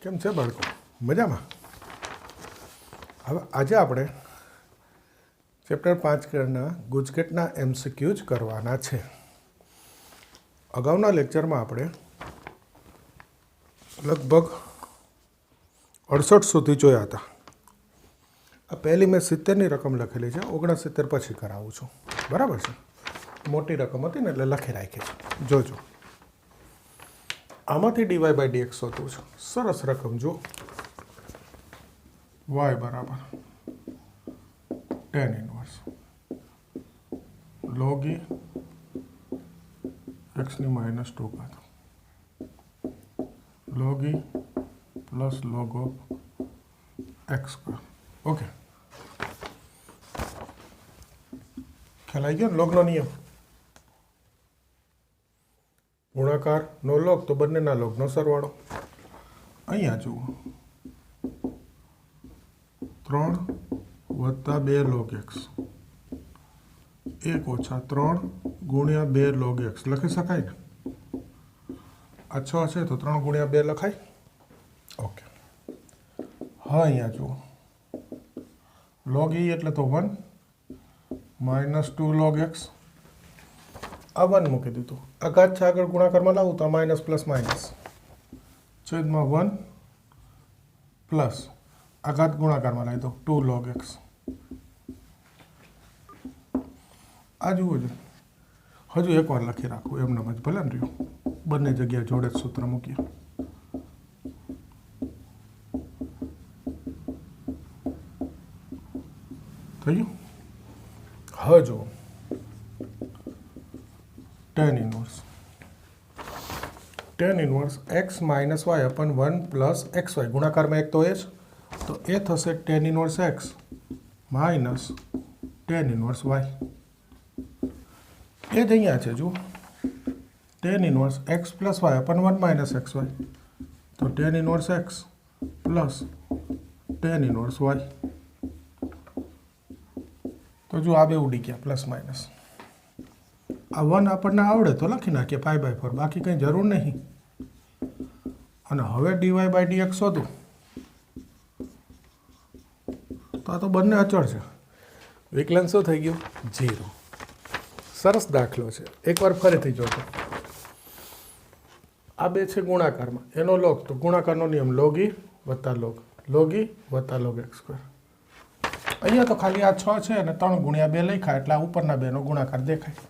કેમ છે બાળકો? મજામાં? હવે આજે આપણે ચેપ્ટર 5 ગુજકેટના MCQ જ કરવાના છે. અગાઉના લેક્ચરમાં આપણે લગભગ 68 સુધી જોયા હતા. આ પહેલી મેં 70ની રકમ લખેલી છે, 69 પછી કરાવું છું. બરાબર છે? મોટી રકમ હતી ને એટલે લખી રાખી છે. જોજો. આમાંથી dy/dx શોધવું છે. સરસ રકમ જો, y બરાબર tan inverse log e x ની -2 ઘાત log e plus log of x². Okay, ખ્યાલ આવી ગયો ને લોગનો નિયમ? ગુણાકારનો લોગ તો બંનેના લોગનો સરવાળો. અહીંયા જુઓ, 3 + 2 log x 1 - 3 × 2 log x લખી શકાય ને? આ 6 છે તો 3 × 2 લખાય. ઓકે, હા અહીંયા જુઓ, log e એટલે તો 1 -2 log x. આ 1 મૂકી દીધું. આ ઘાત છે, આગળ ગુણાકારમાં લાવું તો માઇનસ પ્લસ માઇનસ છેદમાં 1 પ્લસ આ ઘાત ગુણાકારમાં લાવી દો 2 log x. આ જુઓ છો, હજુ એકવાર લખી રાખવું એમને જ ભલે ને રહ્યું. બંને જગ્યાએ જોડે જ સૂત્ર મૂકીએ. થયું? હવે જુઓ, tan inverse x - y અપન 1 + xy ગુણાકારમાં એક તો એ જ, તો એ થશે tan inverse x minus tan inverse y. એ જ અહીંયા છે જુઓ, tan inverse x + y અપન 1 - xy, તો tan inverse x plus tan inverse y. તો જો આ બે ઉડી ગયા પ્લસ માઇનસ. આ 1 આપણને આવડે તો લખી નાખીએ π/4, બાકી કંઈ જરૂર નહીં. અને હવે dy/dx શોધું તો આ તો બંને અચળ છે. વિકલન શું થઈ ગયું? 0. સરસ દાખલો છે, એકવાર ફરીથી જોજો. આ બે છે ગુણાકારમાં, એનો લોગ તો ગુણાકારનો નિયમ log e + log x². અહીંયા તો ખાલી આ 6 છે અને 3 × 2 લખ્યા એટલે આ ઉપરના બેનો ગુણાકાર દેખાય.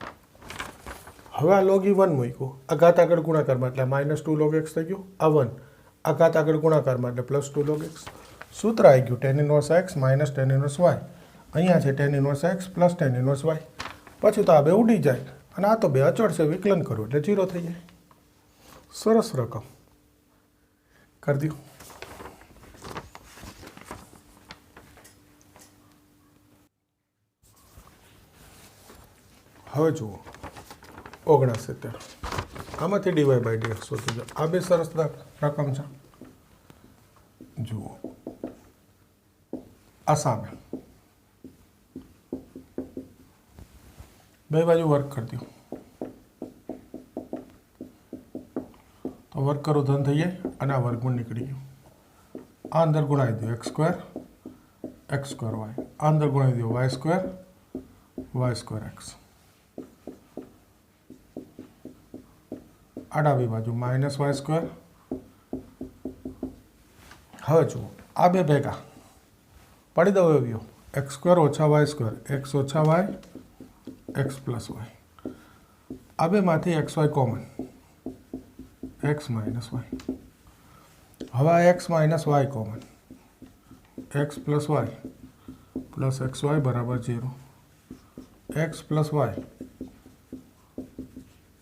હવે આ log e 1 મૂક્યું, આ ઘાત આગળ ગુણાકારમાં એટલે -2 log x થઈ ગયું. આ 1 આ ઘાત આગળ ગુણાકારમાં એટલે +2 log x. સૂત્ર આવી ગયું tan inverse x - tan inverse y. અહીંયા છે tan inverse x plus tan inverse y. પછી તો આ બે ઉડી જાય અને આ તો બે અચળ છે, વિકલન કરવું એટલે 0 થઈ જાય. સરસ રકમ કરી દો. હવે જુઓ 69, આમાંથી dy/dx શોધી દો. આ બે સરસ રકમ છે. જુઓ, આ સામે બે બાજુ વર્ક કરી દો તો વર્ક કરો ધન થઈ જાય અને આ વર્ગમૂળ નીકળી ગયું. આ અંદર ગુણાવી દો x² y, આ અંદર ગુણાવી દો y² x. આ ડાબી બાજુ -y². હવે જુઓ, આ બે ભેગા પાડી દો અવયવ x² - y², x - y x + y. આ બેમાંથી xy કોમન, x - y. હવે આ x - y common, x + y plus xy બરાબર 0. x + y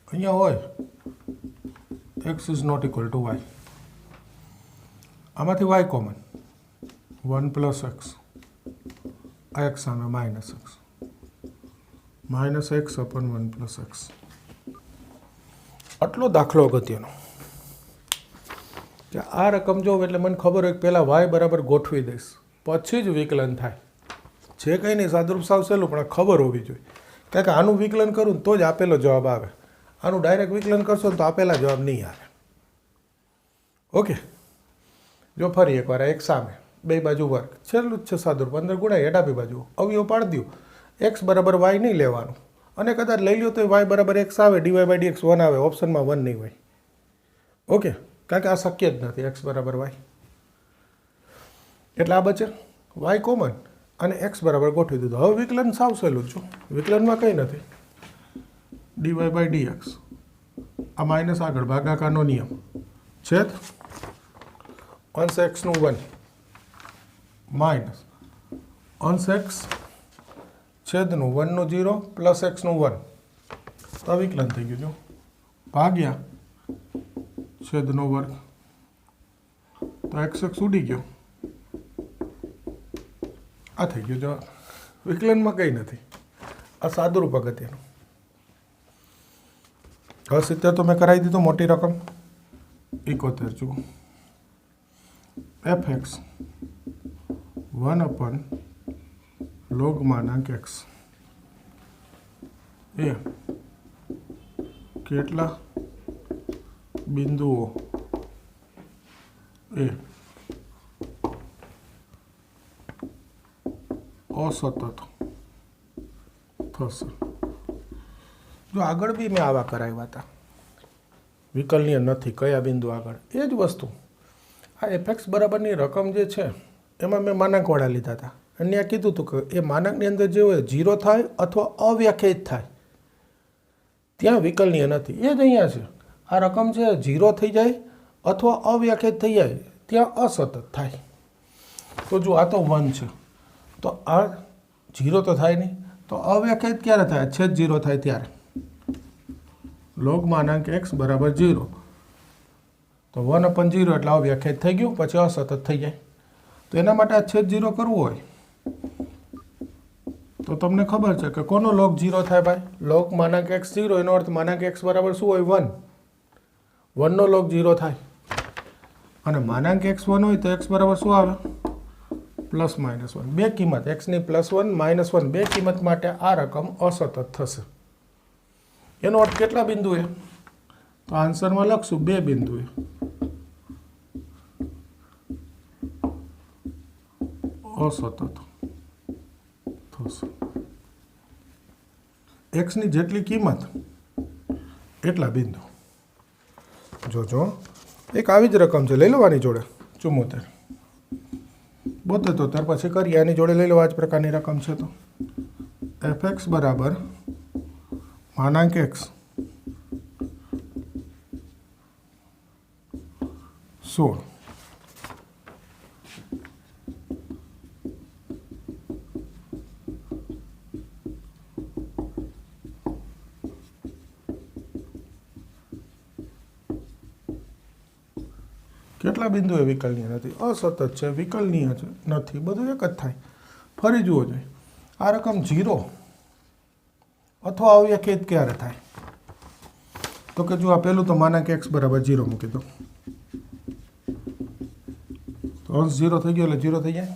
અહીંયા હોય x is not equal to y. આમાંથી y કોમન, 1 + x, આ x સામે -x અપન 1 + x. આટલો દાખલો અગત્યનો કે આ રકમ જોઉં એટલે મને ખબર હોય કે પહેલાં y બરાબર ગોઠવી દઈશ, પછી જ વિકલન થાય. જે કંઈ નહીં, સાદુરૂપ સાવ સહેલું, પણ ખબર હોવી જોઈએ. કારણ કે આનું વિકલન કરું ને તો જ આપેલો જવાબ આવે. આનું ડાયરેક્ટ વિકલન કરશો તો આપેલા જવાબ નહીં આવે. ઓકે, જો ફરી એકવાર એક સામે બે બાજુ વર્ગ છેલ્લું જ છે સાદુરૂપ અંદર ગુણાય હેઠા બી બાજુ અવયવ પાડી દો એક્સ બરાબર વાય નહીં લેવાનું અને કદાચ લઈ લો તો વાય બરાબર એક્સ આવે ડીવાય બાય ડીએક્સ 1 આવે ઓપ્શનમાં 1 નહીં હોય ઓકે કારણ કે આ શક્ય જ નથી એક્સ બરાબર વાય એટલે આ બચે વાય કોમન અને એક્સ બરાબર ગોઠવી દીધું હવે વિકલન સાવ સહેલું છું વિકલનમાં કંઈ નથી ડીવાય બાય ડીએક્સ આ માઇનસ આગળ ભાગાકારનો નિયમ છેદ અંશ એક્સનું 1 માઇનસ અંશ એક્સ છેદનું 1નું 0 પ્લસ એક્સનું 1 તો વિકલન થઈ ગયું જો ભાગ્યા છેદનો વર્ગ તો એક્સ એક્સ ઉડી ગયો આ થઈ ગયું જો વિકલનમાં કંઈ નથી આ સાદુરૂપ અગત્યનું હવે 70 તો મેં કરાવી દીધું મોટી રકમ 71 જુઓ એફ એક્સ 1 log માનાંક એક્સ એ કેટલા બિંદુઓ એ અસતત થશે જો આગળ બી મેં આવા કરાવ્યા હતા વિકલનીય નથી કયા બિંદુ આગળ એ જ વસ્તુ આ એફએક્સ બરાબરની રકમ જે છે એમાં મેં માનાંકવાળા લીધા હતા અને ત્યાં કીધું હતું કે એ માનાંકની અંદર જે હોય 0 થાય અથવા અવ્યાખ્યાયિત થાય ત્યાં વિકલનીય નથી એ જ અહીંયા છે આ રકમ છે 0 થઈ જાય અથવા અવ્યાખ્યાયિત થઈ જાય ત્યાં અસતત થાય તો જો આ તો 1 છે તો આ 0 તો થાય નહીં તો અવ્યાખ્યાયિત ક્યારે થાય છેદ 0 થાય ત્યારે લોગ માનાંક એક્સ બરાબર 0 તો 1/0 એટલે અવ્યાખ્યાયિત થઈ ગયું પછી અસતત થઈ જાય તો એના માટે આ છેદ 0 કરવું હોય તો તમને ખબર છે કે કોનો લોગ 0 થાય ભાઈ લોગ માનાંક એક્સ 0 એનો અર્થ માનાંક એક્સ બરાબર શું હોય 1 1નો લોગ 0 થાય અને માનાંક એક્સ 1 હોય તો એક્સ બરાબર શું આવે પ્લસ માઇનસ 1 બે કિંમત એક્સની +1 -1 બે કિંમત માટે આ રકમ અસતત થશે એનો અર્થ કેટલા બિંદુએ તો આન્સરમાં લખશું 2 બિંદુએ અસતત થશે એક્સની જેટલી કિંમત એટલા બિંદુ જોજો એક આવી જ રકમ છે લઈ લો આની જોડે 74 72 પછી કરીએ આની જોડે લઈ લો આ જ પ્રકારની રકમ છે તો એફ એક્સ બરાબર માનાંક એક્સ 16 કેટલા બિંદુએ વિકલનીય નથી અસતત છે વિકલનીય છે નથી બધું એક જ થાય ફરી જુઓ જોઈએ આ રકમ 0 અથવા અવ્યાખ્યાયિત ક્યારે થાય તો કે જો આ પહેલું તો માનાંક એક્સ બરાબર 0 મૂકી દો તો અંશ 0 થઈ ગયો એટલે 0 થઈ જાય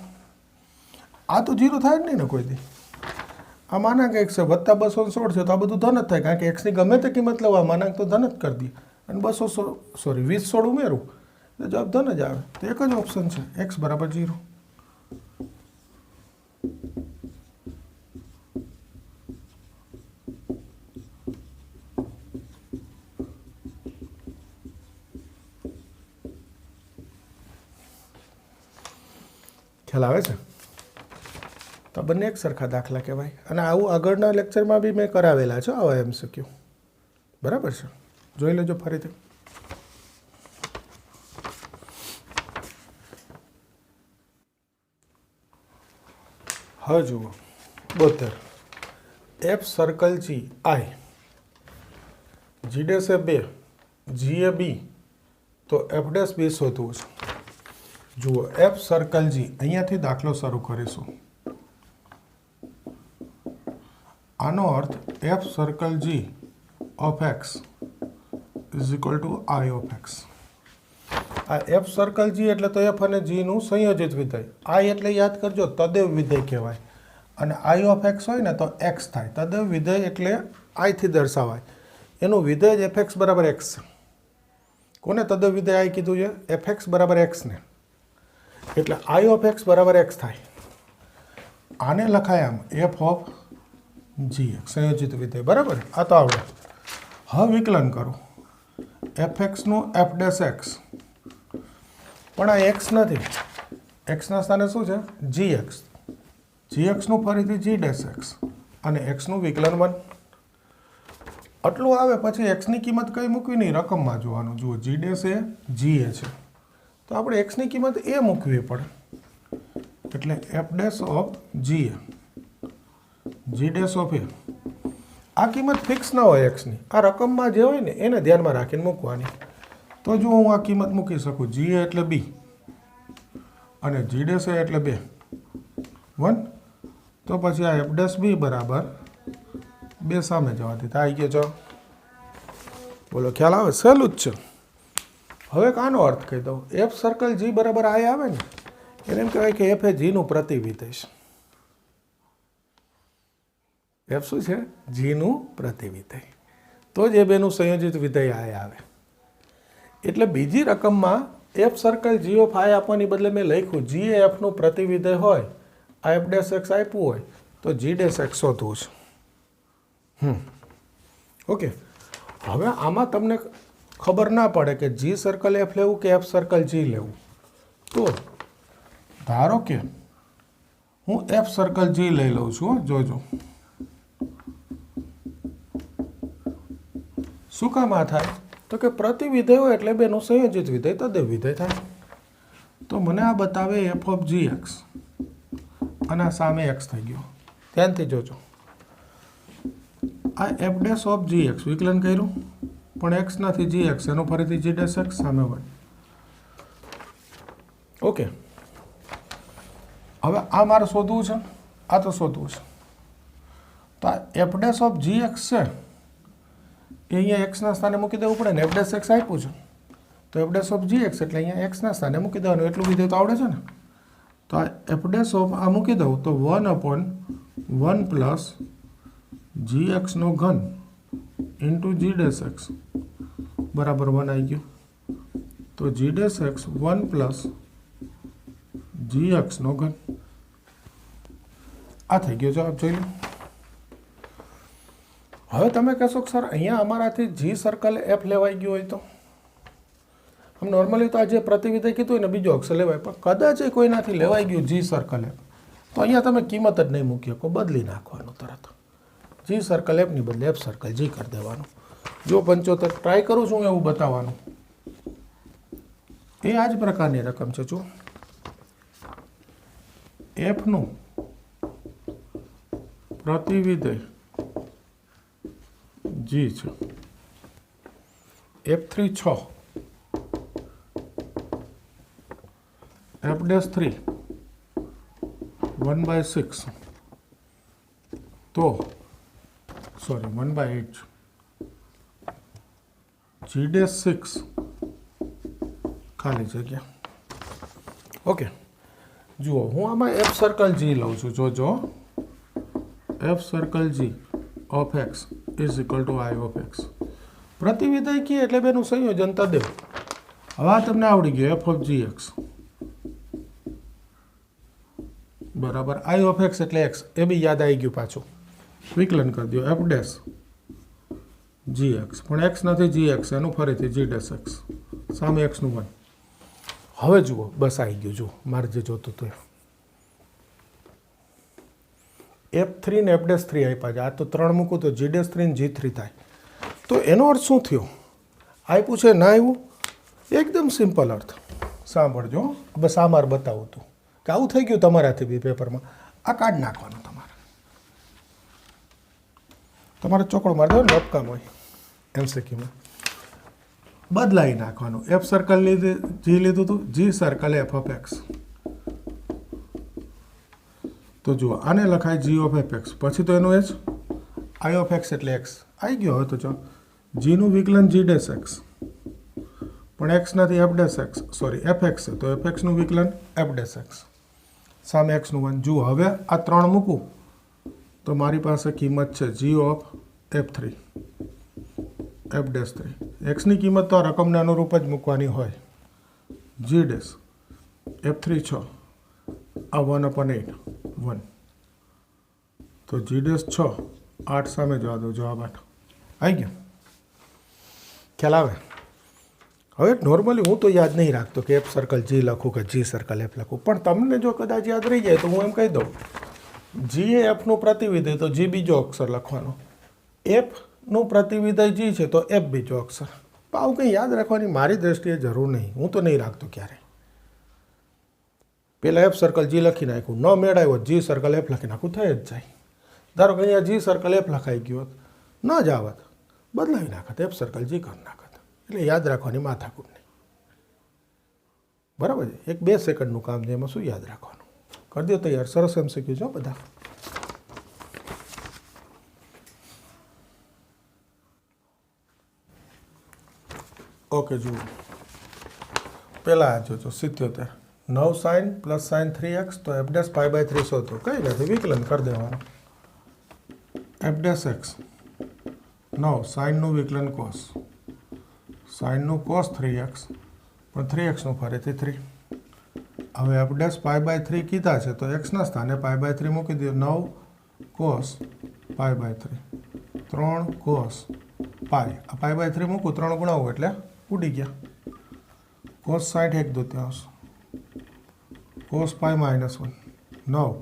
આ તો 0 થાય જ નહીં ને કોઈ દી આ માનાંક એક્સ છે વત્તા 216 છે તો આ બધું ધન જ થાય કારણ કે એક્સની ગમે તે કિંમત લેવા માનાંક તો ધન જ કરી દઈએ અને 2016 ઉમેરું એટલે જવાબ ધન જ આવે તો એક જ ઓપ્શન છે એક્સ બરાબર 0 ખ્યાલ આવે છે તો બંને એક સરખા દાખલા કહેવાય અને આવું આગળના લેક્ચરમાં બી મેં કરાવેલા છે આવા MCQ બરાબર છે જોઈ લેજો ફરીથી હવે જુઓ 72 એફ સર્કલ જી આઈ જી ડેશ એ 2 જી એ બી તો એફ ડેશ બી શોધવું છે જુઓ એફ સર્કલ જી અહીંયાથી દાખલો શરૂ કરીશું આનો અર્થ F circle G of X is equal to I of X આ એફ સર્કલ જી એટલે તો એફ અને જીનું સંયોજિત વિધેય આઈ એટલે યાદ કરજો તદેવ વિધેય કહેવાય અને આઈ ઓફ એક્સ હોય ને તો એક્સ થાય તદેવ વિધેય એટલે આઈથી દર્શાવાય એનું વિધેય જ એફ એક્સ બરાબર એક્સ છે કોને તદેવ વિધેય આઈ કીધું છે એફ એક્સ બરાબર એક્સને એટલે આઈ ઓફ એક્સ બરાબર એક્સ થાય. આને લખાય આમ એફ ઓફ જી એક્સ સંયોજિત વિધેય. બરાબર, આ તો આવડે. હવે વિકલન કરો એફ એક્સનું એફ ડેશ એક્સ, પણ આ એક્સ નથી. એક્સના સ્થાને શું છે? G x. જી એક્સનું ફરીથી જી ડેશ એક્સ અને એક્સનું વિકલન 1. આટલું આવે પછી એક્સની કિંમત કઈ મૂકવી નહીં, રકમમાં જોવાનું. જુઓ જી ડેશ એ જી એ છે તો આપણે એક્સની કિંમત એ મૂકવી પડે. એટલે F dash of G A, G dash of A. આ કિંમત ફિક્સ ના હોય એક્સની, આ રકમમાં જે હોય ને એને ધ્યાનમાં રાખીને મૂકવાની. તો જો હું આ કિંમત મૂકી શકું, જી એ એટલે બી અને જી ડેશ એ એટલે 2 1, તો પછી આ એફ ડેશ બી બરાબર 2 સામે જવાથી આવી ગયો છો. બોલો ખ્યાલ આવે? સહેલું જ છે. હવે આનો અર્થ કહી દઉં. એફ સર્કલ જી બરાબર આ આવે ને એને એમ કહેવાય કે એફ એ જીનું પ્રતિવિધેય છે. એફ શું છે? જીનું પ્રતિવિધેય. તો જ એ બેનું સંયોજિત વિધેય આ આવે. એટલે બીજી રકમમાં એફ સર્કલ જી ઓફ આઈ આપવાની બદલે મેં લખ્યું જી એ એફનું પ્રતિવિધેય હોય, આ એફ ડેશ એક્સ આપ્યું હોય તો જી ડેશ એક્સ શોધવું છે. ઓકે, હવે આમાં તમને ખબર ના પડે કે જી સર્કલ એફ લેવું કે એફ સર્કલ જી લેવું. તો ધારો કે હું એફ સર્કલ જી લઈ લઉં છું. જોજો શું કામ આ થાય? તો કે પ્રતિવિધેય હોય એટલે બેનું સંયોજિત વિધેય તદ્દેવ વિધેય થાય. તો મને આ બતાવે એફ ઓફ જી એક્સ અને સામે એક્સ થઈ ગયો. ધ્યાનથી જોજો. આ f dash of g x વિકલન કર્યું પણ એક્સ નથી, જી એક્સ, એનું ફરીથી જી ડેશ એક્સ સામે 1. ઓકે, હવે આ મારે શોધવું છે, આ તો શોધવું છે. તો આ f dash of g x છે એ અહીંયા એક્સના સ્થાને મૂકી દેવું પડે ને. એફ ડેશ એક્સ આપ્યું છે તો f dash of g x એટલે અહીંયા એક્સના સ્થાને મૂકી દેવાનું. એટલું વિધેય તો આવડે છે ને. તો આ એફ ડેશ ઓફ આ મૂકી દઉં તો 1/1 પ્લસ જી એક્સનો ઘન ઇન્ટુ જી ડેશ એક્સ બરાબર 1 આવી ગયું. તો જી ડેશ એક્સ 1 પ્લસ જી એક્સનો ઘન આ થઈ ગયો. જવાબ જોઈ લો. હવે તમે કહેશો કે સર અહીંયા અમારાથી જી સર્કલ એફ લેવાઈ ગયું હોય તો? આમ નોર્મલી તો આ જે પ્રતિવિધેય કીધું હોય ને બીજો અક્ષર લેવાય, પણ કદાચ કોઈનાથી લેવાઈ ગયું જી સર્કલ એફ તો અહીંયા તમે કિંમત જ નહીં મૂકી શકો, બદલી નાખવાનું તરત. જી સર્કલ એફની બદલે એફ સર્કલ જી કરી દેવાનું. જો 75 ટ્રાય કરું છું એવું બતાવવાનું. એ આ જ પ્રકારની રકમ છે. જો એફનું પ્રતિવિધેય જી છે. F3 6, F dash 3 1/6, તો સોરી 1/8, G dash 6 ખાલી જગ્યા. ઓકે, જુઓ હું આમાં F સર્કલ G લઉં છું. જોજો F circle G of x is equal to I of x. પ્રતિવિધેય કી એટલે બેનું સંયોજન તદેવ. હવે આ તમને આવડી ગયું. f of gx બરાબર I of x એટલે x. એ બી યાદ આવી ગયું પાછું. વિકલન કરી દો f ડેશ gx, પણ x નથી gx, એનું ફરીથી g ડેશ x, સામે x નું 1. હવે જુઓ બસ આવી ગયું. જુઓ મારે જે જોતું હતું F3 ને F ડેશ 3 આપ્યા છે. આ તો 3 મૂકું તો G ડેશ 3 ને G3 થાય. તો એનો અર્થ શું થયો? આપ્યું છે ના આવ્યું? એકદમ સિમ્પલ અર્થ. સાંભળજો, બસ આ મારે બતાવું હતું કે આવું થઈ ગયું તમારાથી બી પેપરમાં. આ કાર્ડ નાખવાનું તમારે ચોકડો મારી દો ને લપકામ હોય MCQમાં. બદલાઈ નાખવાનું. F સર્કલ લીધે G લીધું હતું, G circle F of x. તો જુઓ આને લખાય G ઓફ fx, પછી તો એનું h I ઓફ x એટલે x આવી ગયો. હવે તો જો G નું વિકલન G ડેશ x, પણ x નથી f dash x, sorry fx છે તો fx નું વિકલન f ડેશ x, સામે x નું 1. જુઓ હવે આ 3 મૂકું તો મારી પાસે કિંમત છે G of f3 f dash 3. x ની કિંમત તો આ રકમને અનુરૂપ જ મૂકવાની હોય. G ડેશ F3 6 આ 1/8 1 તો G ડેશ 6 8 સામે જવા દો જવાબ 8 આવી ગયો ખ્યાલ આવે હવે નોર્મલી હું તો યાદ નહીં રાખતો કે F સર્કલ G લખું કે G સર્કલ F લખું પણ તમને જો કદાચ યાદ રહી જાય તો હું એમ કહી દઉં G એ Fનું પ્રતિવિધેય તો G બીજો અક્ષર લખવાનો Fનું પ્રતિવિધેય G છે તો F બીજો અક્ષર આવું કંઈ યાદ રાખવાની મારી દ્રષ્ટિએ જરૂર નહીં હું તો નહીં રાખતો ક્યારે પહેલાં F સર્કલ G લખી નાખ્યું ન મેળ આવ્યો G સર્કલ F લખી નાખું થઈ જ જાય ધારો કે અહીંયા G સર્કલ F લખાઈ ગયો ન જ આવત બદલાવી નાખત F સર્કલ G કરી નાખત એટલે યાદ રાખવાની માથાકૂટ નહીં બરાબર છે 1-2 સેકન્ડનું કામ છે એમાં શું યાદ રાખવાનું કરી દો તૈયાર સરસ MCQ છો બધા ઓકે જુઓ પહેલાં જોજો 77 9 sin પ્લસ sin 3x તો f ડેશ પાઈ બાય 3 શોધો કંઈ નથી વિકલન કરી દેવાનું f ડેશ x 9 સાઇનનું વિકલન કોસ સાઇનનું કોસ 3x પણ 3xનું ફરીથી 3 હવે f ડેશ પાઈ બાય 3 કીધા છે તો xના સ્થાને પાઈ બાય 3 મૂકી દો 9 cos pi by 3 3 cos pi આ પાઈ બાય 3 મૂકું 3 ગુણાવું એટલે ઉડી ગયા કોસ 60 1/2 કોસ પાઈ -1 9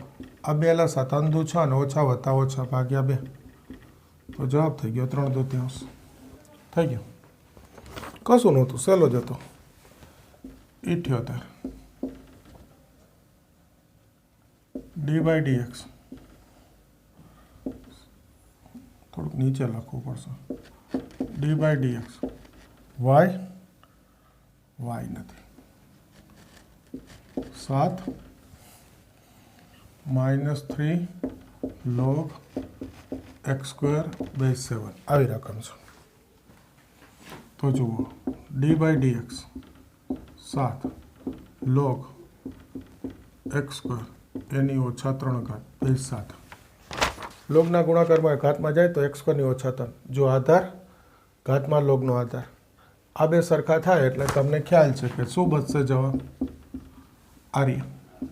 આ 2 લસા 3 દુ 6 ને ઓછા વત્તા ઓછા ભાગ્યા 2 તો જવાબ થઈ ગયો 3/2 થઈ ગયો કશું નહોતું સહેલો જ હતો 78 d/dx થોડુંક નીચે લખવું પડશે d/dx y નથી 7 -3 log x² / 7 આવી રકમ છે તો જુઓ d/dx 7 log x² એની ઓછા 3 ઘાત / 7 લોગના ગુણાકારમાં ઘાતમાં જાય તો x² ની ઓછા 3 જો આધાર ઘાતમાં લોગનો આધાર આ બે સરખા થાય એટલે તમને ખ્યાલ છે કે શું બચશે જવાબ આર્ય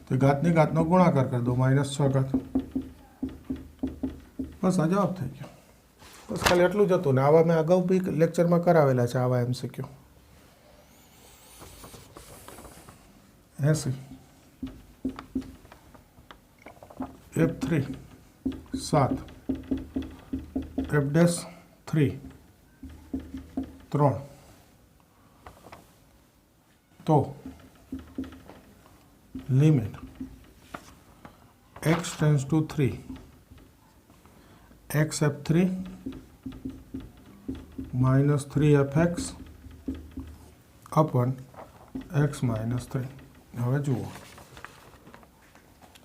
તો ઘાતની ઘાતનો ગુણાકાર કરી દો -6 ઘાત બસ આ જવાબ થઈ ગયો બસ ખાલી એટલું જ હતું ને આવા મેં અગાઉ બી લેક્ચરમાં કરાવેલા છે આવા MCQ 80 F3 7 F ડેશ 3 તો limit x tends two 3 x f3 -3fx અપન x -3 હવે જુઓ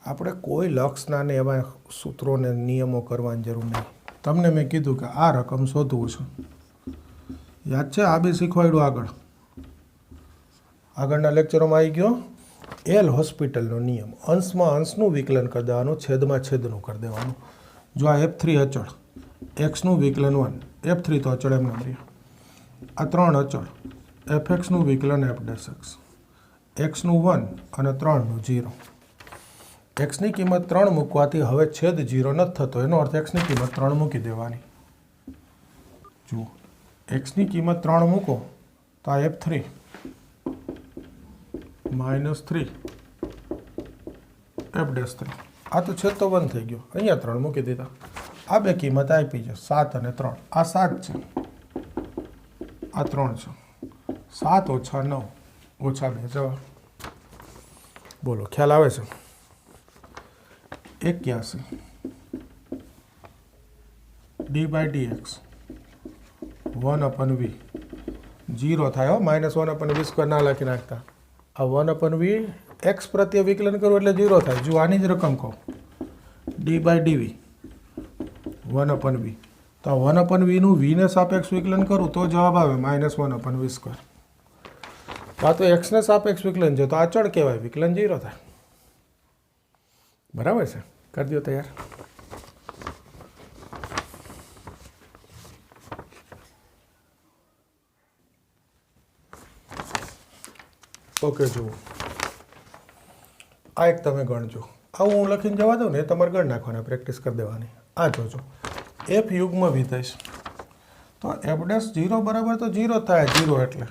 આપણે કોઈ લક્ષના ને એવા સૂત્રોને નિયમો કરવાની જરૂર નહીં તમને મેં કીધું કે આ રકમ શોધવું છે યાદ છે આ બી શીખવાડ્યું આગળના લેક્ચરોમાં આવી ગયો એલ હોસ્પિટલનો નિયમ અંશમાં અંશનું વિકલન કરી દેવાનું છેદમાં છેદનું કરી દેવાનું જો આ F3 અચળ એક્સનું વિકલન 1 F3 તો અચળ એમ નંબર આ 3 અચળ fxનું વિકલન f ડેશ x એક્સનું 1 અને 3નું 0 એક્સની કિંમત 3 મૂકવાથી હવે છેદ 0 નથી થતો એનો અર્થ એક્સની કિંમત 3 મૂકી દેવાની જુઓ એક્સની કિંમત 3 મૂકો તો આ F3 -3 f ડેશ 3 આ તો છેદ તો 1 થઈ ગયો અહીંયા 3 મૂકી દીધા આ બે કિંમત આપી છે 7 અને 3 આ 7 છે આ 3 છે 7 - 9 - 2 જવાબ બોલો ખ્યાલ આવે છે 81 d/dx 1/v 0 થાય હો -1/v² ના લખી નાખતા આ 1/v x પ્રત્યે વિકલન કરવું એટલે 0 થાય જો આની જ રકમ કહો d/dv 1/v તો 1/v નું v ને સાપેક્ષ વિકલન કરું તો જવાબ આવે -1/v². આ તો x ને સાપેક્ષ વિકલન છે તો અચળ કહેવાય વિકલન 0 થાય બરાબર છે કરી દો તૈયાર ઓકે જુઓ આ એક તમે ગણજો. આવું હું લખીને જવા દઉં ને એ તમારે ગણ નાખવાના, પ્રેક્ટિસ કરી દેવાની. આ જોજો એફ યુગ્મ વિધેય છે તો એફ ડેશ 0 બરાબર તો 0 થાય. 0 એટલે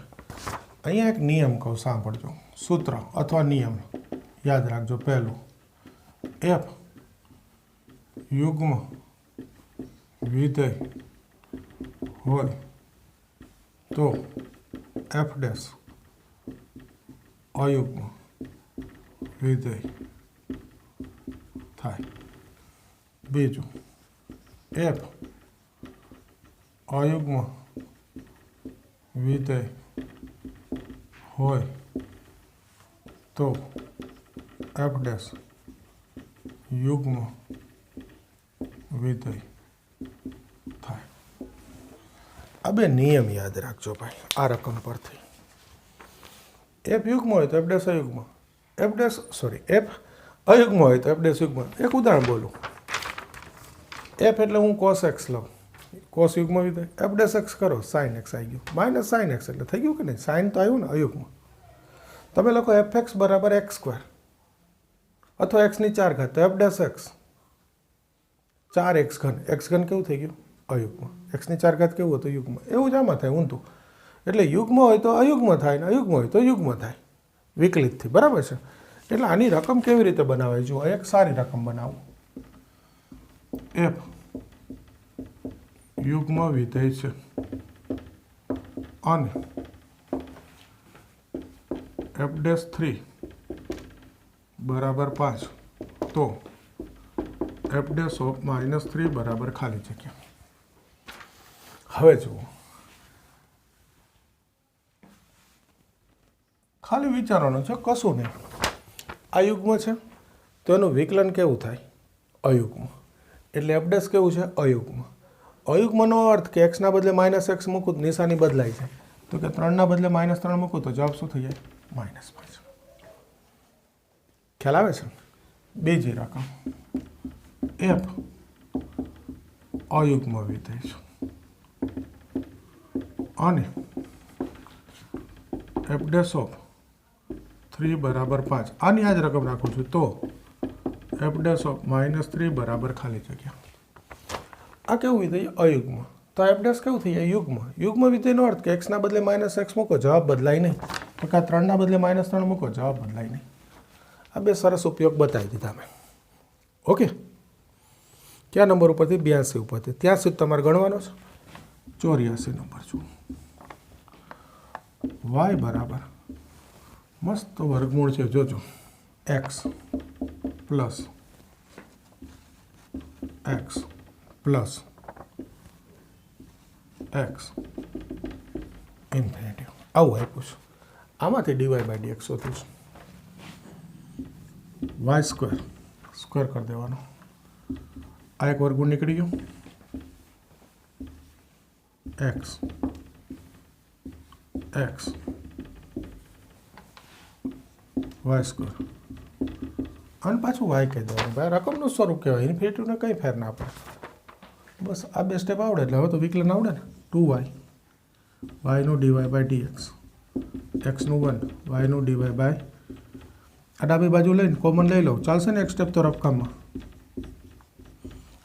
અહીંયા એક નિયમ કહું, સાંભળજો. સૂત્ર અથવા નિયમ યાદ રાખજો. પહેલું, એફ યુગ્મ વિધેય હોય તો એફ ડેશ અયુગ્મ વિધેય થાય. બીજું, એફ અયુગ્મ વિધેય હોય તો એફ ડેશ યુગ્મ વિધેય થાય. આ બે નિયમ યાદ રાખજો ભાઈ આ રકમ પરથી. એફ યુગ્મ હોય તો એફ ડેશ અયુગ્મ, એફ અયુગ્મ હોય તો એફ ડેશ યુગ્મ. એક ઉદાહરણ બોલું. એફ એટલે હું કોસ એક્સ લઉં, કોસ યુગ્મ વિધેય. એફ ડેશ એક્સ કરો, સાઇન એક્સ આવી ગયું. માઇનસ સાઇન એક્સ એટલે થઈ ગયું કે નહીં? સાઇન તો આવ્યું ને અયુગ્મ. તમે લખો એફ એક્સ બરાબર એક્સ સ્ક્વેર અથવા એક્સની 4 ઘાત તો એફ ડેશ એક્સ 4x ઘન. એક્સ ઘન કેવું થઈ ગયું? અયુગ્મ. એક્સની 4 ઘાત કેવું હતું? યુગ્મ. એવું જ આમાં થાય ઊંધું. એટલે યુગ્મ હોય તો અયુગ્મ થાય ને અયુગ્મ હોય તો યુગ્મ થાય વિકલિતથી. બરાબર છે? એટલે આની રકમ કેવી રીતે બનાવાય? જુઓ, એક સારી રકમ બનાવું. એફ યુગ્મ વિધેય છે અને એફ ડેશ 3 બરાબર 5 તો એફ ડેશ ઓફ -3 બરાબર ખાલી જગ્યા. હવે જુઓ, ખાલી વિચારવાનું છે, કશું નહીં. આ યુગ્મ છે તો એનું વિકલન કેવું થાય? અયુગ્મ. એટલે એફ ડેશ કેવું છે? અયુગ્મ. અયુગ્મનો અર્થ કે એક્સના બદલે -x મૂકું તો નિશાની બદલાઈ જાય. તો કે 3ના બદલે -3 મૂકું તો જવાબ શું થઈ જાય? -5. ખ્યાલ આવે છે? બીજી રકમ, એફ અયુગ્મ વિધેય છે અને એફ ડેશ ઓફ 3 બરાબર 5. આની આ જ રકમ રાખું છું તો એફ ડેશ ઓફ -3 બરાબર ખાલી જગ્યા. આ કેવું વિધેય? અયુગ્મ. તો એફ ડેશ કેવું થઈ જાય? યુગ્મ. યુગ્મ વિધેયનો અર્થ કે એક્સના બદલે -x મૂકો, જવાબ બદલાય નહીં. તો કે 3ના બદલે -3 મૂકો, જવાબ બદલાય નહીં. આ બે સરસ ઉપયોગ બતાવી દીધા મેં. ઓકે, કયા નંબર ઉપરથી? 82 ઉપરથી. ત્યાં સુધી તમારે ગણવાનો છે. 84 નંબર જુઓ. y બરાબર મસ્ત વર્ગમૂળ છે, જોજો. x plus x plus x infinity. આવું આપ્યું છે. આમાંથી dy/dx શોધીશું. y સ્ક્વેર સ્ક્વેર કરી દેવાનો. આ એક વર્ગમૂળ નીકળી ગયું. x y સ્ક્વેર અને પાછું y કહી દેવાનું. ભાઈ રકમનું સ્વરૂપ કહેવાય, ઇન્ફિનિટીને કંઈ ફેર ના પડે. બસ આ બે સ્ટેપ આવડે એટલે હવે તો વિકલન આવડે ને. 2y yનું dy/dx, xનું 1 yનું dy/, આ ડાબી બાજુ લઈને કોમન લઈ લો, ચાલશે ને? એક સ્ટેપ તો રફકામમાં.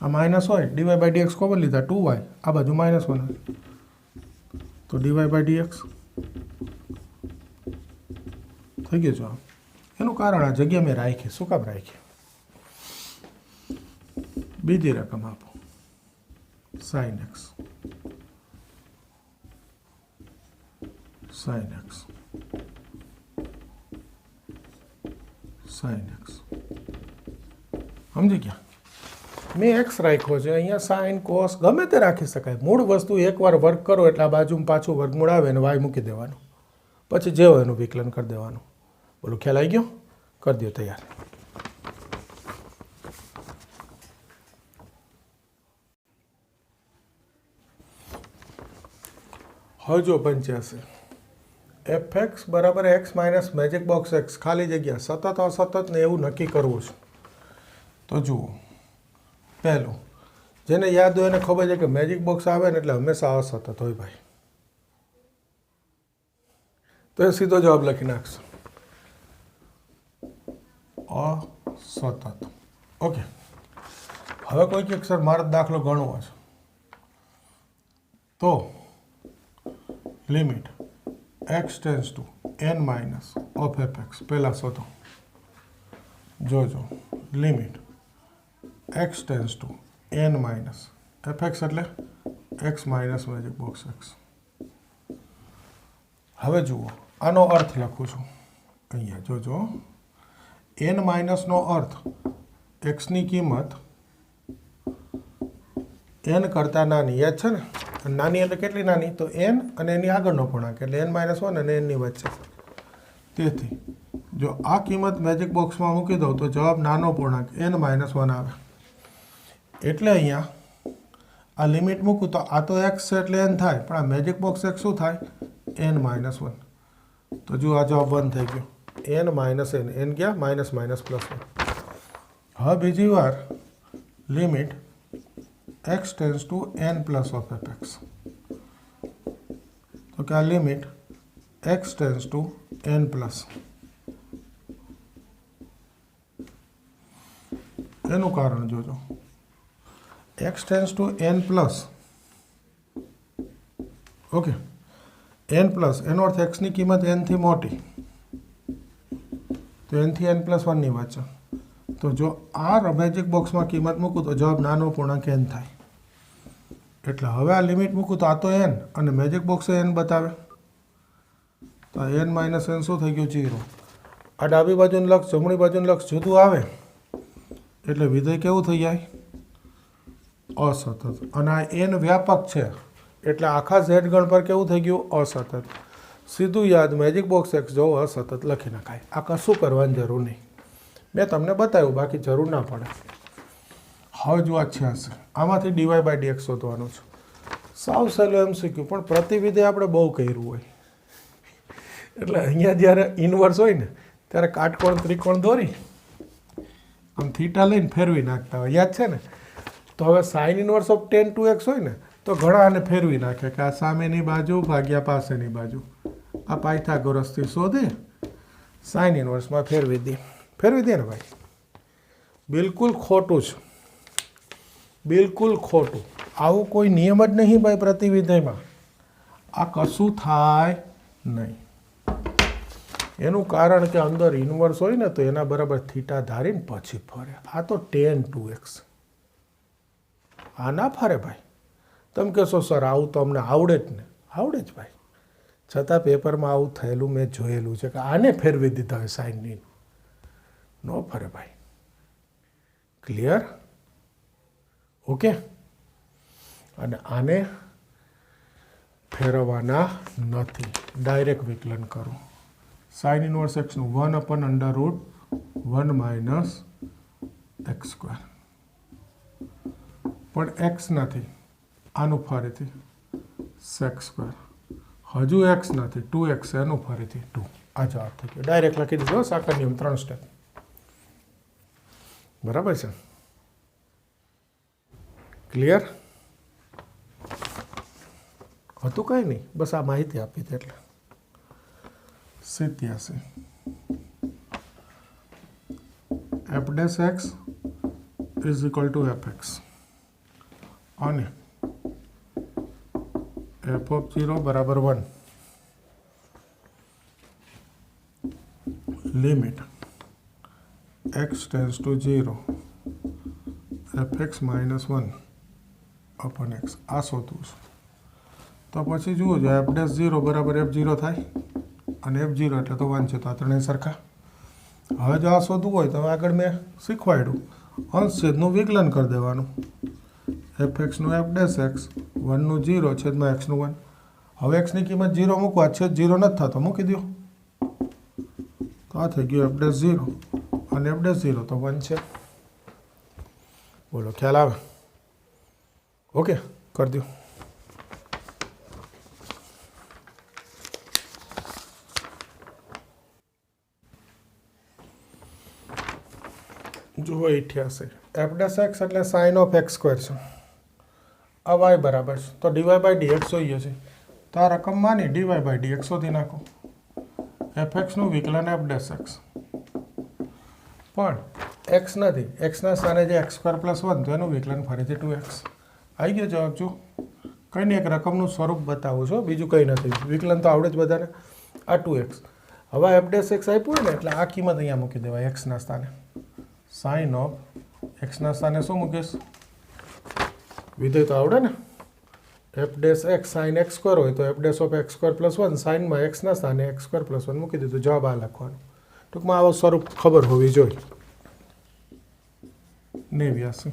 આ માઇનસ હોય, dy/dx કોમન લીધા, 2y આ બાજુ -1 તો dy/dx થઈ ગયું જવાબ. એનું કારણ આ જગ્યા મેં રાખી. શું કામ રાખી? બીજી રકમ આપો, sin x સમજી ગયા? મેં એક્સ રાખ્યો છે, અહીંયા સાઇન કોસ ગમે તે રાખી શકાય. મૂળ વસ્તુ એકવાર વર્ક કરો એટલે આ બાજુ પાછું વર્ગમૂળ આવે અને વાય મૂકી દેવાનું, પછી જે હોય એનું વિકલન કરી દેવાનું. બોલો, ખ્યાલ આવી ગયો? કરી દો તૈયાર. હવે જો 85 fx બરાબર x minus magic box x ખાલી જગ્યા સતત અસતત ને એવું નક્કી કરવું છે. તો જુઓ, પહેલું જેને યાદ હોય એને ખબર છે કે મેજિક બોક્સ આવે ને એટલે હંમેશા અસતત હોય ભાઈ. તો એ સીધો જવાબ લખી નાખશો. અસતત. ઓકે, હવે કોઈક એક સર મારે દાખલો ગણવો છે તો limit x tense two n minus of fx પહેલાં શોધો. જોજો limit x tense two n minus fx એટલે x minus magic box x. હવે જુઓ આનો અર્થ લખું છું અહીંયા. જોજો n માઇનસનો અર્થ એક્સની કિંમત n કરતાં નાની. યાદ છે ને? નાની એટલે કેટલી નાની? તો n અને એની આગળનો પૂર્ણાંક એટલે n-1 અને n ની વચ્ચે. તેથી જો આ કિંમત મેજિક બોક્સમાં મૂકી દઉં તો જવાબ નાનો પૂર્ણાંક n-1 આવે. એટલે અહીંયા આ લિમિટ મૂકું તો આ તો x છે એટલે n થાય, પણ આ મેજિક બોક્સ x શું થાય? n-1. તો જો આ જવાબ 1 થઈ ગયો. n ગયા માઇનસ માઇનસ પ્લસ 1. હવે બીજી વાર limit x tense two n plus of fx. તો કે આ limit x tense two n plus, એનું કારણ જોજો x tense two n plus. Okay, n plus એનો અર્થ x ની કિંમત n થી મોટી, તો n થી n પ્લસ 1 ની વચ્ચે. તો જો આ મેજિક બોક્સમાં કિંમત મૂકું તો જવાબ નાનો પૂર્ણાંક n થાય. એટલે હવે આ લિમિટ મૂકું તો આ તો n અને મેજિક બોક્સે n બતાવે, તો n માઇનસ n શું થઈ ગયું? 0. આ ડાબી બાજુનું લક્ષ જમણી બાજુનું લક્ષ જુદું આવે એટલે વિધેય કેવું થઈ જાય? અસતત. અને આ n વ્યાપક છે એટલે આખા z ગણ પર કેવું થઈ ગયું? અસતત. સીધું યાદ મેજિક બોક્સ x જો અસતત લખી નખાય. આ કશું કરવાની જરૂર નહીં, મેં તમને બતાવ્યું, બાકી જરૂર ના પડે. હવે જો આ છે આમાંથી dy બાય dx શોધવાનું છે. સાવ સહેલું MCQ, પણ પ્રતિવિધેય આપણે બહુ કર્યું હોય એટલે અહીંયા જ્યારે ઇનવર્સ હોય ને ત્યારે કાટકોણ ત્રિકોણ દોરી આમ થીટા લઈને ફેરવી નાખતા હોય. યાદ છે ને? તો હવે sine inverse of tan 2x હોય ને તો ઘણા આને ફેરવી નાખે કે આ સામેની બાજુ ભાગ્યા પાસેની બાજુ. આ પાયથાગોરસથી શોધે સાઇન ઇનવર્સમાં ફેરવી દે ને ભાઈ. બિલકુલ ખોટું છે, બિલકુલ ખોટું. આવું કોઈ નિયમ જ નહીં ભાઈ પ્રતિવિધેયમાં. આ કશું થાય નહીં. એનું કારણ કે અંદર ઇનવર્સ હોય ને તો એના બરાબર થીટા ધારીને પછી ફરે. આ તો tan 2x, આ ના ફરે ભાઈ. તમે કહેશો સર આવું તો અમને આવડે જ ને. આવડે જ ભાઈ, છતાં પેપરમાં આવું થયેલું મેં જોયેલું છે કે આને ફેરવી દીધા હોય સાઇનની. ન ફરે ભાઈ. ક્લિયર? ઓકે. અને આને ફેરવવાના નથી, ડાયરેક્ટ વિકલન કરો. સાઇન ઇનવર્સ એક્સનું 1/√1 માઇનસ એક્સ સ્ક્વેર. પણ એક્સ નથી, આનું ફરીથી સેક સ્ક્વેર. હજુ એક્સ નથી, 2x એનું ફરીથી 2. આ જવાબ થઈ ગયો. ડાયરેક્ટ લખી દીધો. સાકર નિયમ 3 સ્ટેપ. બરાબર છે? ક્લિયર? હતું કંઈ નહીં, બસ આ માહિતી આપી હતી એટલે. 87 f dash x is equal to fx અને f of 0 બરાબર 1. Limit x tense two 0 fx minus 1 અપન x. આ શોધવું છે. તો પછી જુઓ જો f dash 0 બરાબર f0 થાય અને f0 એટલે તો 1 છે, તો આ ત્રણેય સરખા. હવે જો આ શોધવું હોય તો આગળ મેં શીખવાડ્યું, અંશ છેદનું વિકલન કરી દેવાનું. fxનું f dash x 1નું 0 છેદમાં xનું 1. હવે xની કિંમત 0 મૂકવા, છેદ 0 નથી થતો, મૂકી દો. તો આ થઈ ગયું f dash 0 અને f dash 0 તો 1 છે. બોલો ખ્યાલ આવે? ઓકે, કરી દો. જુઓ 88 f dash x એટલે સાઇન ઓફ એક્સ સ્ક્વેર છે. આ y બરાબર છે તો dy બાય dx જોઈએ છે. તો આ રકમ માની dy બાય dx શોધી નાખો. fx નું વિકલન f dash x પણ એક્સ નથી, એક્સના સ્થાને જે એક્સ સ્ક્વેર પ્લસ 1 તો એનું વિકલન ફરીથી 2x. આવી ગયો જવાબ. જો કંઈ નહીં, એક રકમનું સ્વરૂપ બતાવું છું, બીજું કંઈ નથી. વિકલન તો આવડે જ બધાને. આ 2x. હવે એફ ડેશ એક્સ આપ્યું હોય ને એટલે આ કિંમત અહીંયા મૂકી દેવાય એક્સના સ્થાને. સાઇન ઓફ એક્સના સ્થાને શું મૂકીશ? વિધેય તો આવડે ને. F dash x sine x square હોય તો f dash of x square plus 1 સાઇનમાં એક્સના સ્થાને એક્સ સ્ક્વેર પ્લસ 1 મૂકી દીધું. જવાબ આ લખવાનું. ટૂંકમાં આવો સ્વરૂપ ખબર હોવી જોઈએ. 89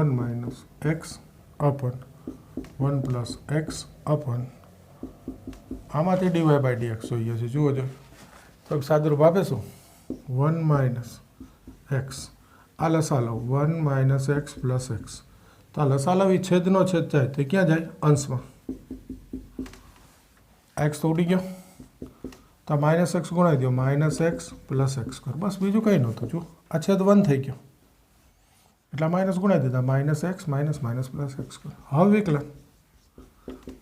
1 માઇનસ એક્સ અપન 1 પ્લસ એક્સ અપન આમાંથી ડીવાય બાય ડીએક્સ જોઈએ છે. જુઓ જો તો સાદુરૂપ આપે શું? 1 માઇનસ એક્સ. આ લસા લો 1 માઇનસ એક્સ પ્લસ એક્સ. તો આ લસા લવી છેદનો છેદ જાય તો ક્યાં જાય? અંશમાં. એક્સ તો ઉડી ગયો તો માઇનસ એક્સ ગુણાવી દો, minus X plus X square. બસ બીજું કંઈ નહોતું. જો આ છેદ 1 થઈ ગયો એટલે માઇનસ ગુણાવી દીધા, minus x minus minus plus X square. હવે વિકલન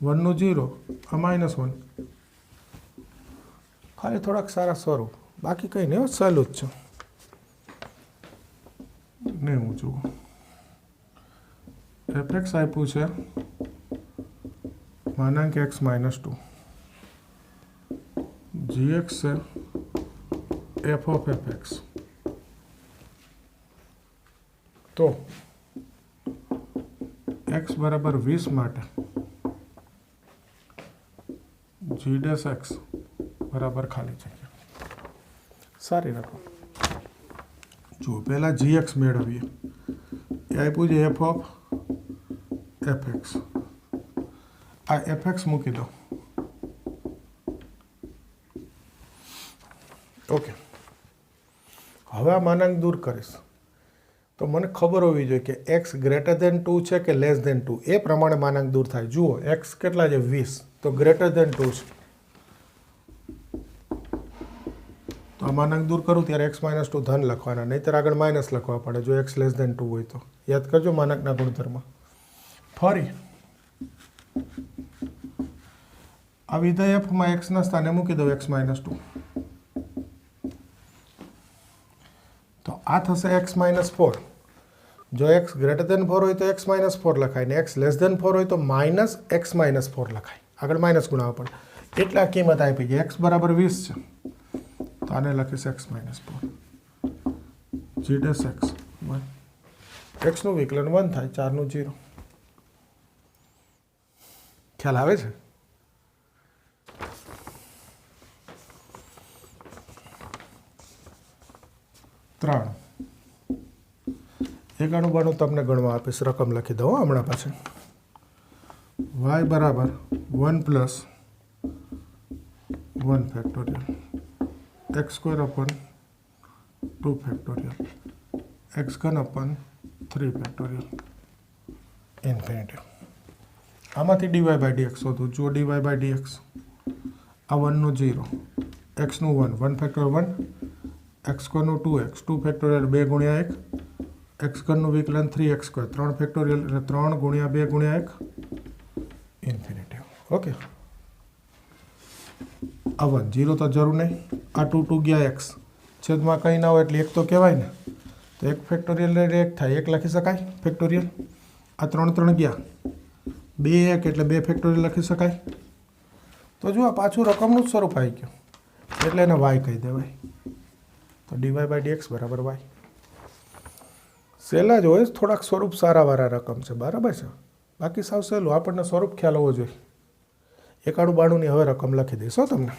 1 નું 0, આ -1. ખાલી થોડાક સારા સ્વરૂપ, બાકી કંઈ નહીં. સહેલું જ છે. નહીં હું જુઓ એફ એક્સ આપ્યું છે માનાંક એક્સ -2, જી એક્સ છે એફ ઓફ એફ એક્સ. તો એક્સ બરાબર 20 માટે જી ડેશ એક્સ બરાબર ખાલી જગ્યા. સારી રકમ. જુઓ પહેલાં જી એક્સ મેળવીએ. એ આપ્યું છે એફ ઓફ એફ એક્સ. આ એફ એક્સ મૂકી દો. ઓકે. હવે આ માનાંક દૂર કરીશ તો મને ખબર હોવી જોઈએ કે એક્સ ગ્રેટર દેન 2 છે કે લેસ દેન 2. એ પ્રમાણે માનાંક દૂર થાય. જુઓ એક્સ કેટલા છે? 20. તો ગ્રેટર દેન 2 છે. તો આ માનાંક દૂર કરું ત્યારે એક્સ -2 ધન લખવાના, નહીંતર આગળ માઇનસ લખવા પડે જો એક્સ લેસ દેન 2 હોય તો. યાદ કરજો માનાંકના ગુણધર્મ. ફરી આ વિધેય એફમાં એક્સના સ્થાને મૂકી દઉં એક્સ -2. તો આ થશે એક્સ -4. જો એક્સ ગ્રેટર દેન 4 હોય તો એક્સ -4 લખાય ને એક્સ લેસ દેન 4 હોય તો માઇનસ એક્સ -4 લખાય. આગળ માઇનસ ગુણાવવા પડે. એટલે આ કિંમત આપી છે. એક્સ બરાબર 20 છે તો આને લખીશ એક્સ -4. G dash x 1. એક્સનું વિકલન 1 થાય, 4 નું 0. ખ્યાલ આવે છે? ત્રણ. એક અણુબાનું તમને ગણવા આપીશ. રકમ લખી દઉં હમણાં પાછળ. વાય બરાબર 1 plus 1 factorial x square અપન 2 factorial x ઘન અપન 3 ફેક્ટોરિયલ ઇન્ફિનિટી. આમાંથી ડીવાય બાય ડીએક્સ શોધું. જો ડીવાય બાય ડીએક્સ આ 1 નું 0, એક્સનું 1, 1 ફેક્ટોરિયલ 1, એક્સ સ્ક્વેરનું 2x, 2 ફેક્ટોરિયલ 2 ગુણ્યા 1, એક્સ ઘનનું વિકલન 3x સ્ક્વેર, 3 ફેક્ટોરિયલ એટલે 3 ગુણ્યા 2 ગુણ્યા 1 ઇન્ફિનિટી. ઓકે. આ 1 0 તો જરૂર નહીં. આ 2 2 ગયા x, છેદમાં કંઈ ના હોય એટલે 1 તો કહેવાય ને. તો 1 ફેક્ટોરિયલ એટલે 1 થાય, 1 લખી શકાય ફેક્ટોરિયલ. આ 3 3 ગયા, 2 1 એટલે 2 ફેક્ટોરિયલ લખી શકાય. તો જો આ પાછું રકમનું જ સ્વરૂપ આવી ગયું એટલે એને y કહી દેવાય. તો ડીવાય બાય ડીએક્સ બરાબર વાય. સહેલા જ હોય, થોડાક સ્વરૂપ સારાવાળા રકમ છે, બરાબર છે. બાકી સાવ સહેલું, આપણને સ્વરૂપ ખ્યાલ હોવો જોઈએ. 91-92ની હવે રકમ લખી દઈશ હો તમને.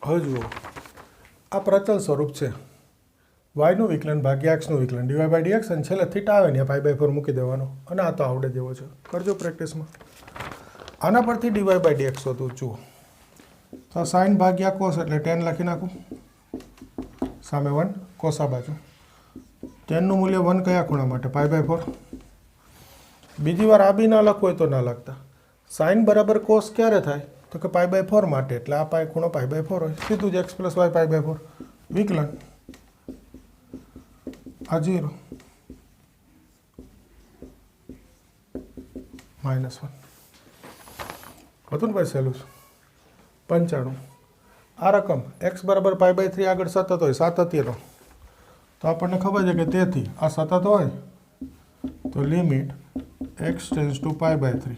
હવે જુઓ આ પ્રચલ સ્વરૂપ છે. વાયનું વિકલન ભાગ્યા એક્સનું વિકલન ડીવાય બાય ડીએક્સ અને છેલ્લે થીટા આવે ને π/4 મૂકી દેવાનો. અને આ તો આવડે જેવો છે, કરજો પ્રેક્ટિસમાં. આના પરથી ડીવાય બાય ડીએક્સ હોતું. જુઓ તો સાઇન ભાગ્યા કોસ એટલે 10 લખી નાખું. સામે 1 કોસ આ બાજુ. 10નું મૂલ્ય 1 કયા ખૂણા માટે? π/4. બીજી વાર આ બી ના લખવું હોય તો ના લખતા. સાઇન બરાબર કોસ ક્યારે થાય? તો કે π/4 માટે, એટલે આ પાય ખૂણો π/4 હોય. સીધું જ x + y π/4 વિકલન આ 0 -1. હતું ને ભાઈ સહેલું 95 આ રકમ x બરાબર π/3 આગળ સતત હોય સાતત્યનો તો આપણને ખબર છે કે તેથી આ સતત હોય તો limit x tends to π/3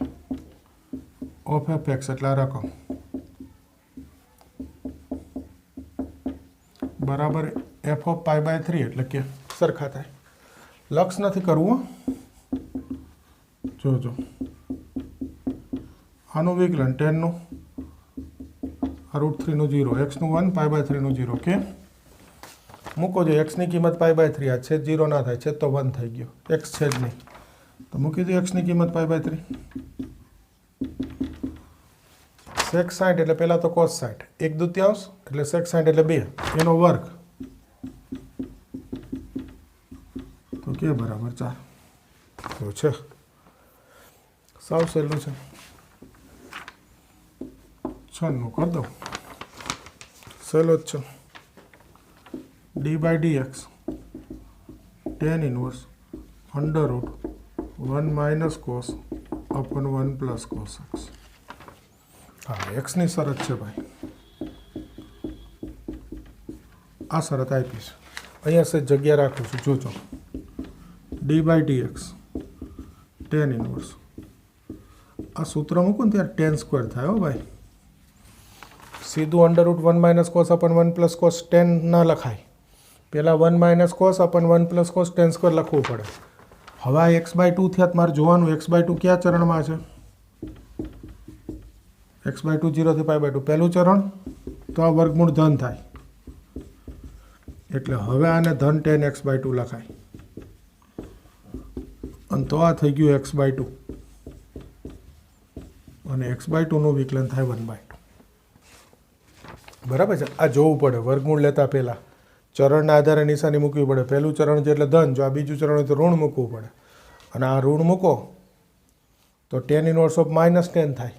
of fx એટલે આ રકમ બરાબર f ઓફ π/3 એટલે કે સરખા થાય લક્ષ નથી કરવું જોજો આનું વિકલન 10 નું √3 નું 0 x નું 1 π/3 નું 0 કે મૂકો જો x ની કિંમત π/3 આ છેદ 0 ના થાય છેદ તો 1 થઈ ગયો x છેદ નહીં તો મૂકી દો x ની કિંમત π/3 sec 60 એટલે પહેલા તો cos 60 1/2 એટલે sec 60 એટલે 2 એનો વર્ગ તો કે બરાબર 4 તો છે સાવ સહેલું છે 96 કરી દો સહેલો જ છે d/dx tan inverse √1 minus cos upon 1 plus cos x હા x ની શરત છે ભાઈ આ શરત આપીશ અહીંયા સે જગ્યા રાખું છું જોજો d/dx tan inverse આ સૂત્ર મૂકો ને ત્યારે tan સ્ક્વેર થાય હો ભાઈ સીધું √1 minus cos upon 1 plus cos tan ના લખાય પહેલાં 1 minus cos upon 1 plus cos tan square લખવું પડે હવે આ x/2 થયા મારે જોવાનું x/2 કયા ચરણમાં છે x/2 0 થી π/2 પહેલું ચરણ તો આ વર્ગમૂળ ધન થાય એટલે હવે આને ધન tan x/2 લખાય અને તો આ થઈ ગયું x/2 અને x/2 નું વિકલન થાય 1/2 બરાબર છે આ જોવું પડે વર્ગમૂળ લેતા પહેલાં ચરણના આધારે નિશાની મૂકવી પડે પહેલું ચરણ છે એટલે ધન જો આ બીજું ચરણ હોય તો ઋણ મૂકવું પડે અને આ ઋણ મૂકો તો tan inverse ઓફ -10 થાય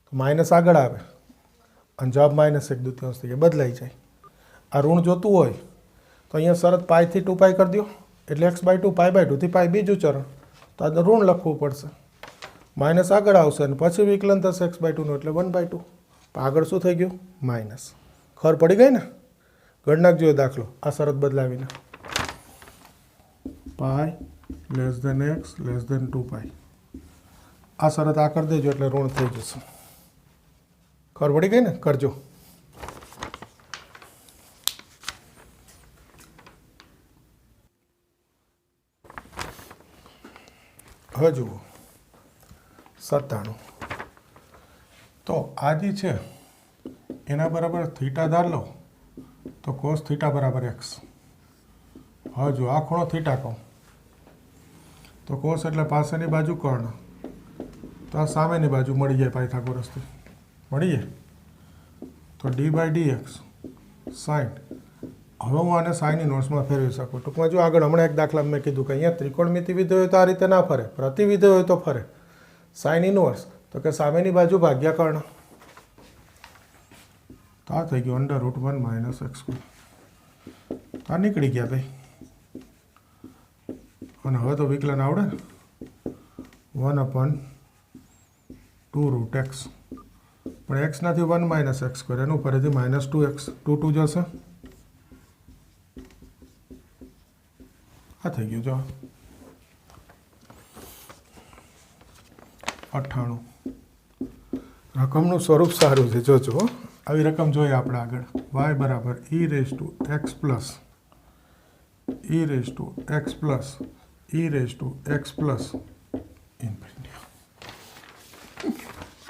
તો માઇનસ આગળ આવે અને જવાબ -1/2 થઈ જાય બદલાઈ જાય આ ઋણ જોતું હોય તો અહીંયા શરત π થી 2π કરી દો એટલે x/2 π/2 થી π બીજું ચરણ તો આ ઋણ લખવું પડશે માઇનસ આગળ આવશે અને પછી વિકલન થશે x/2 નું એટલે 1/2 આગળ શું થઈ ગયું માઇનસ ખબર પડી ગઈ ને ગણ નાખજો દાખલો આ શરત બદલાવીને π x < 2π આ શરત આ કરી દેજો એટલે ઋણ થઈ જશે ખબર પડી ગઈ ને કરજો હવે જુઓ 97 તો આ જે છે એના બરાબર થીટા ધાર લો તો cos થીટા બરાબર x હવે જો આ ખૂણો થીટા કહું તો cos એટલે પાસેની બાજુ કર્ણ તો આ સામેની બાજુ મળી જાય પાયથાગોરસથી મળી જાય તો d/dx sin હવે હું આને સાઇન ઇન્વર્સમાં ફેરવી શકું ટૂંકમાં જો આગળ હમણાં એક દાખલા મેં કીધું કે અહીંયા ત્રિકોણમિતિ વિધેય હોય તો આ રીતે ના ફરે પ્રતિવિધેય હોય તો ફરે સાઇન ઇન્વર્સ તો કે સામેની બાજુ ભાગ્યા કર્ણ તો આ થઈ ગયું √1 - x² આ નીકળી ગયા ભાઈ અને હવે તો વિકલન આવડે ને 1/2√x પણ x નથી 1 - x² એનું ફરીથી -2x 2 જશે આ થઈ ગયું જો 98 રકમનું સ્વરૂપ સારું છે જોજો આવી રકમ જોઈએ આપણે આગળ y બરાબર e⁻x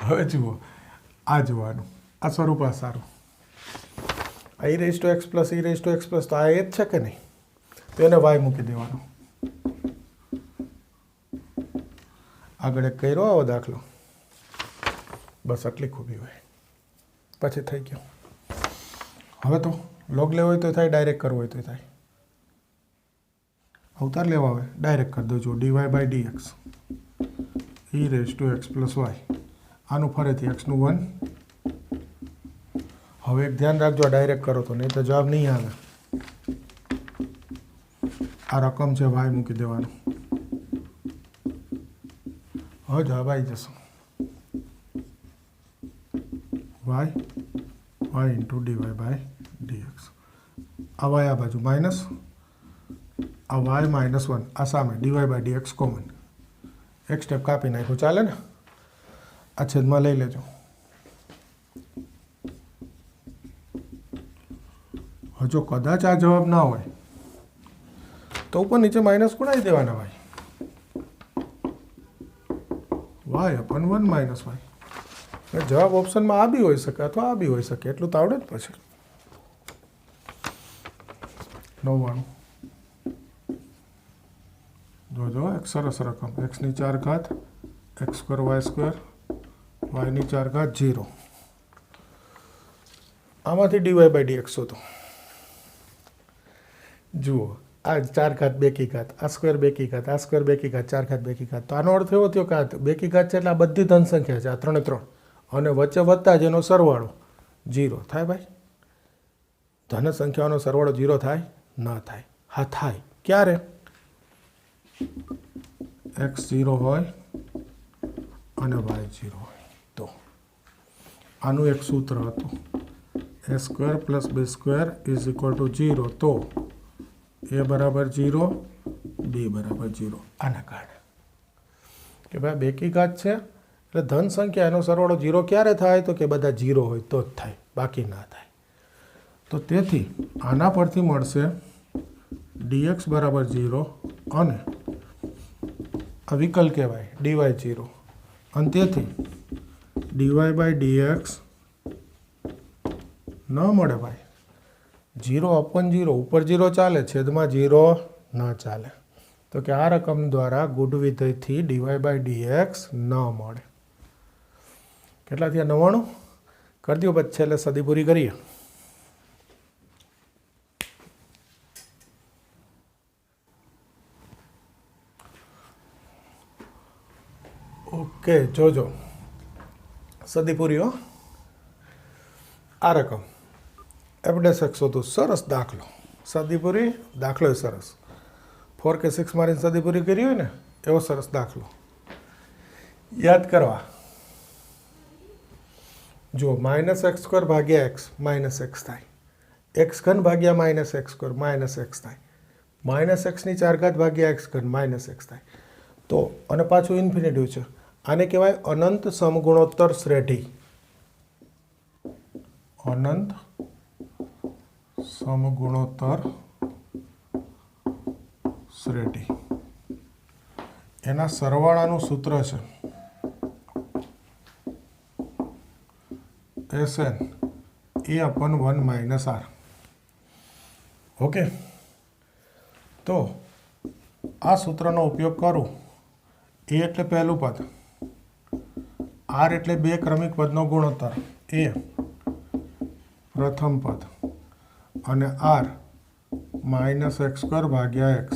હવે જુઓ આ જોવાનું આ સ્વરૂપ આ સારું e⁻x તો આ એ જ છે કે નહીં તો એને y મૂકી દેવાનું આગળ એક કર્યો આવો દાખલો બસ આટલી ખૂબી હોય પછી થઈ ગયું હવે તો લોગ લેવો હોય તો થાય ડાયરેક્ટ કરવો હોય તો થાય અવતાર લેવા હોય ડાયરેક્ટ કરી દેજો dy/dx e⁻x + y આનું ફરીથી x નું 1 હવે એક ધ્યાન રાખજો ડાયરેક્ટ કરો તો નહીં તો જવાબ નહીં આવે આ રકમ છે y મૂકી દેવાનું હવે જવાબ આવી જશે y y into dy by dx. આ વાય આ બાજુ માઇનસ, આ વાય -1 આ સામે ડીવાય બાય ડીએક્સ કોમન. એક સ્ટેપ કાપી નાખ્યું, ચાલે ને? આ છેદમાં લઈ લેજો. જો કદાચ આ જવાબ ના હોય તો ઉપર નીચે માઇનસ ગુણાવી દેવાના ભાઈ. Y upon 1 minus Y. જવાબ ઓપ્શનમાં આ બી હોઈ શકે અથવા આ બી હોઈ શકે, એટલું તો આવડે જ પછી. 99. જોજો એક સરસ રકમ, x² x² y² y4 0. આમાંથી ડીવાય બાય ડીએક્સ શોધો. જુઓ આ 4 2 આ સ્ક્વેર 2 આ સ્ક્વેર 2 4 2 તો આનો અર્થ એવો થયો કે આ 2 છે એટલે આ બધી ધન સંખ્યા છે, આ 3 3 અને વચ્ચે વધતા જ એનો સરવાળો 0 થાય. ભાઈ ધન સંખ્યાઓનો સરવાળો 0 થાય? ન થાય. હા થાય. ક્યારે? x 0 હોય અને y 0 હોય તો. આનું એક સૂત્ર હતું a² + b² = 0 તો a બરાબર 0 b બરાબર 0. આના કારણે કે ભાઈ 2 છે એટલે ધન સંખ્યા એનો સરવાળો 0 ક્યારે થાય? તો કે બધા 0 હોય તો જ થાય, બાકી ના થાય. તો તેથી આના પરથી મળશે dx બરાબર 0 અને આ વિકલ કહેવાય dy 0 અને તેથી dy બાય dx ન મળે ભાઈ. 0/0 ઉપર 0 ચાલે, છેદમાં 0 ન ચાલે. તો કે આ રકમ દ્વારા ગુડ વિધેયથી dy બાય dx ન મળે. કેટલા થયા? 99. કરી દો પછી છેલ્લે સદી પૂરી કરીએ. ઓકે જોજો સદી પૂરી હો. આ રકમ f' હતું. સરસ દાખલો. સદી પૂરી દાખલો સરસ. 4 કે 6 મારીને સદી પૂરી કરી હોય ને એવો સરસ દાખલો યાદ કરવા. જો -x² ભાગ્યા x -x થાય, x³ ભાગ્યા -x² -x થાય, -x⁴ ભાગ્યા x³ -x થાય. તો અને પાછું ઇન્ફિનિટિવ છે. આને કહેવાય અનંત સમગુણોત્તર શ્રેઢી. અનંત સમગુણોત્તર શ્રેઢી. એના સરવાળાનું સૂત્ર છે Sn a/1 - r. ઓકે, તો આ સૂત્રનો ઉપયોગ કરું. a એટલે પહેલું પદ, r એટલે 2 ક્રમિક પદનો ગુણોત્તર, a પ્રથમ પદ અને r -x² ભાગ્યા x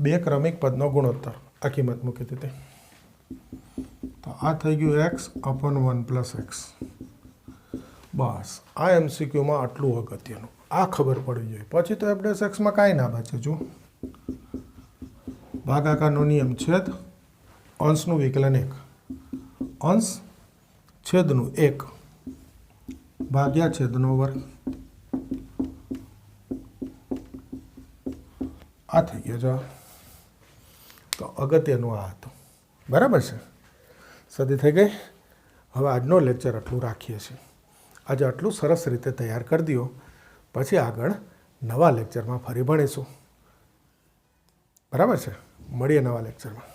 2 ક્રમિક પદનો ગુણોત્તર. આ કિંમત મૂકી દીધી. તો આ થઈ ગયું x/1 + x. બસ આ MCQમાં આટલું અગત્યનું. આ ખબર પડી જોઈએ પછી તો f'(x)માં કાંઈ ના બચે. જો ભાગાકારનો નિયમ, છેદ અંશનું વિકલન 1, અંશ છેદનું 1 ભાગ્યા છેદનો વર્ગ. આ થઈ ગયો જવાબ. તો અગત્યનું આ હતું. બરાબર છે? સદી થઈ ગઈ. હવે આજનો લેક્ચર આટલું રાખીએ છીએ. આજે આટલું સરસ રીતે તૈયાર કરી દો, પછી આગળ નવા લેક્ચરમાં ફરી ભણીશું. બરાબર છે? મળીએ નવા લેક્ચરમાં.